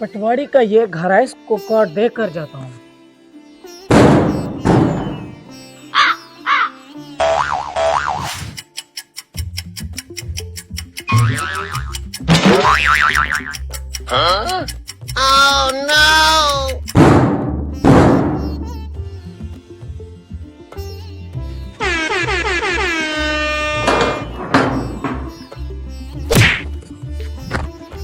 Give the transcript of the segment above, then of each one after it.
पटवारी का ये घर है, इसको कार्ड दे कर जाता हूँ। Oh no!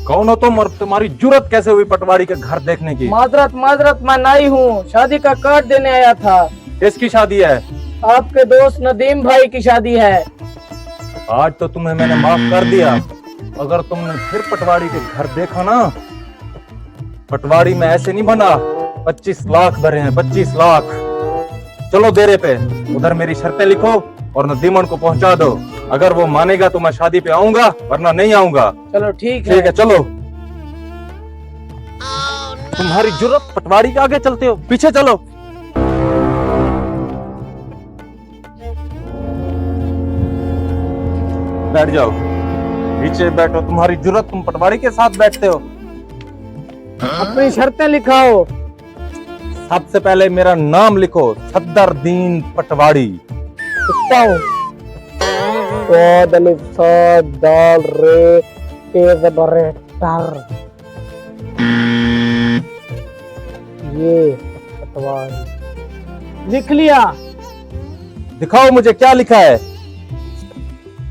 कौन हो तुम और तुम्हारी जुर्रत कैसे हुई पटवारी के घर देखने की? माजरत माजरत, मैं नहीं हूँ, शादी का कार्ड देने आया था। किसकी शादी है? आपके दोस्त नदीम भाई की शादी है। आज तो तुम्हें मैंने माफ कर दिया। अगर तुमने फिर पटवारी के घर देखा ना, पटवारी में ऐसे नहीं बना। 25 लाख भरे हैं, 25 लाख। चलो डेरे पे, उधर मेरी शर्तें लिखो और नदीमन को पहुंचा दो। अगर वो मानेगा तो मैं शादी पे आऊंगा, वरना नहीं आऊंगा। चलो ठीक ठीक है, चलो। तुम्हारी जुर्रत, पटवारी के आगे चलते हो, पीछे चलो। बैठ जाओ, नीचे बैठो। तुम्हारी जुर्रत, तुम पटवारी के साथ बैठते हो। अपनी शर्तें लिखाओ। सबसे पहले मेरा नाम लिखो, सद्दरदीन पटवारी। लिखता हूँ। दाल रे टर। ये पटवारी लिख लिया। दिखाओ मुझे क्या लिखा है।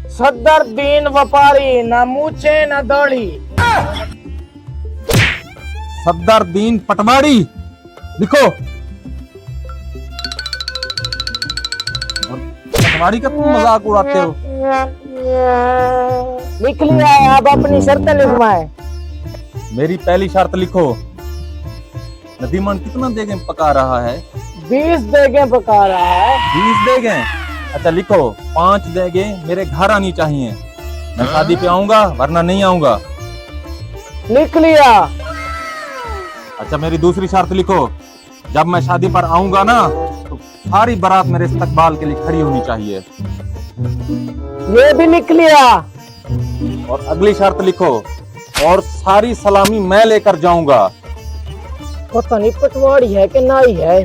सद्दरदीन व्यापारी, ना मूछे ना दाढ़ी। सद्दरदीन पटवारी लिखो। पटवारी का तुम मजाक उड़ाते हो। लिख लिया है, अब अपनी शर्तें लिखवाएं। मेरी पहली शर्त लिखो। नदीमन कितना देगे पका रहा है? 20 देगे पका रहा है। 20 देगे? अच्छा लिखो, 5 देगे मेरे घर आनी चाहिए। मैं शादी पे आऊंगा, वरना नहीं आऊंगा। लिख लिया। अच्छा मेरी दूसरी शर्त लिखो। जब मैं शादी पर आऊंगा ना, तो सारी बारात मेरे इस्तकबाल के लिए खड़ी होनी चाहिए। ये भी लिख लिया। और अगली शर्त लिखो, और सारी सलामी मैं लेकर जाऊंगा। पता नहीं पटवारी है कि नहीं है।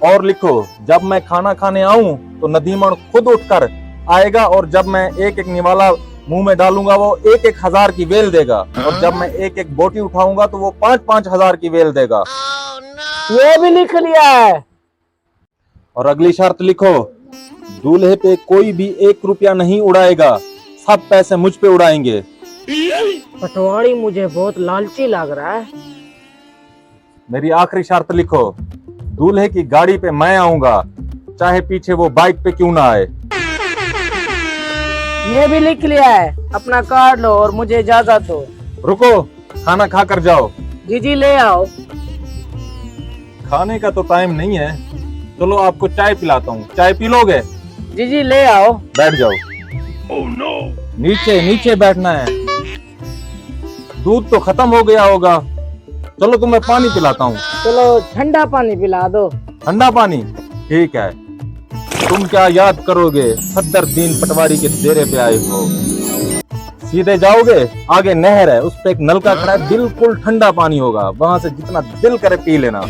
और लिखो, जब मैं खाना खाने आऊं तो नदीमन खुद उठकर आएगा, और जब मैं एक एक निवाला मुंह में डालूंगा वो 1-1 हजार की वेल देगा, और जब मैं 1-1 बोटी उठाऊंगा तो वो 5-5 हजार की वेल देगा। ये भी लिख लिया है। और अगली शर्त लिखो, दूल्हे पे कोई भी 1 रुपया नहीं उड़ाएगा, सब पैसे मुझ पे उड़ाएंगे। पटवारी मुझे बहुत लालची लग रहा है। मेरी आखिरी शर्त लिखो, दूल्हे की गाड़ी पे मैं आऊंगा, चाहे पीछे वो बाइक पे क्यों ना आए। ये भी लिख लिया है। अपना कार्ड लो और मुझे इजाजत दो। रुको, खाना खा कर जाओ। जी ले आओ। खाने का तो टाइम नहीं है। चलो आपको चाय पिलाता हूँ, चाय पी लोगे? जी ले आओ। बैठ जाओ। नीचे नीचे बैठना है। दूध तो खत्म हो गया होगा। चलो तुम्हें पानी पिलाता हूँ। चलो ठंडा पानी पिला दो। ठंडा पानी? ठीक है। तुम क्या याद करोगे, सद्दरदीन पटवारी के डेरे पे आए हो। सीधे जाओगे, आगे नहर है, उस पे एक नलका खड़ा है, बिल्कुल ठंडा पानी होगा, वहां से जितना दिल करे पी लेना।